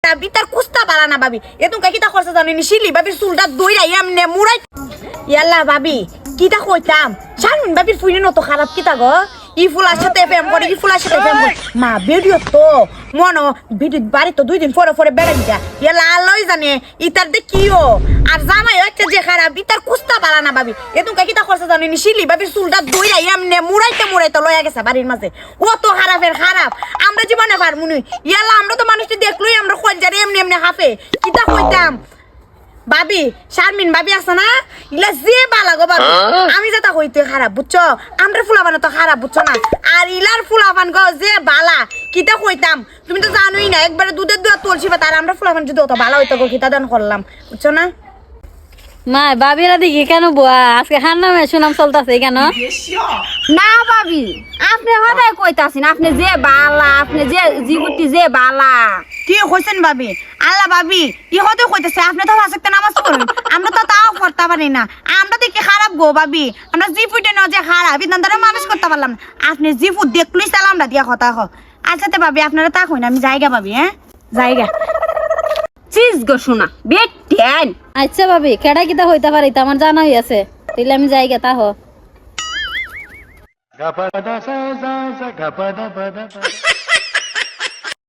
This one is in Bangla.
খারাপ ইতার কুস্তা বালা না ভাবি এতুন কা কিতা করছে জানি নি শিলি ভাবির চুলটা দইরা এমনে মুড়াই ইয়াল্লা ভাবি কিতা কইতাম শারমিন ভাবির ফুইনে নত খারাপ কিতা গো ই ফুলার সাথে প্রেম করে ই ফুলার সাথে প্রেম করে মা ভিডিও তো মনো ভিডিও বাড়ি তো 2 দিন পরে পরে বেড়াই যা ইয়াল্লা আল্লাহই জানে ইতার দে কিও আর জামাই একটা যে খারাপ ইতার কুস্তা বালা না ভাবি এতুন কা কিতা করছে জানি নি শিলি ভাবির চুলটা দইরা এমনে মুড়াইতে লয়া গেছে বাড়ির মাঝে ও তো খারাপের খারাপ আমরা জীবনে পারমুনি ইয়াল্লা আমরা তো মানুষকে দেখলই আমরা কলজারে এমনি এমনি হাফে কিতা কইতাম ভাবি শারমিন ভাবি আছে না ইলা যে বালা গো ভাবি আমি যেটা কইতে খারাপ বুঝছো আমরা ফুলাবান তো খারাপ বুঝছো না আর ইলার ফুলাবান গো যে বালা কিতা কইতাম তুমি তো জানোই না একবারে দুধের দুধ তুলছি বা তার আমরা ফুলাবান যদি অত বালা হইতো গো কিতা দান করলাম বুঝছো না মা বাবিরা দেখি কেন বুয়া আজকে হার নামে সুনাম চলতেছে কেন না ভাবি আপনি হদায় কইতাছেন আপনি যে বালা আপনি যে জীবটি যে বালা কি কইছেন ভাবি আল্লাহ ভাবি ইহতে কইতেছে আপনি তো ফাঁসেকতে নামাজ পড়ুন আমরা তো তাও করতে পারি না আমরা দেখি খারাপ গো ভাবি আমরা জি ফুটে ন যে খারাপ ইদান ধরে মানুষ করতে পারলাম না আপনি জি ফুট দেখলই সালাম না দিয়া কথা হ আচ্ছা তো ভাবি আপনারা তা কই না আমি জায়গা ভাবি হ্যাঁ জায়গা চিজ গো শোনা বেটেন আচ্ছা ভাবি কেডা কিতা হইতে পারি তা আমার জানা হইয়াছে তাইলে আমি যাই গে তা হ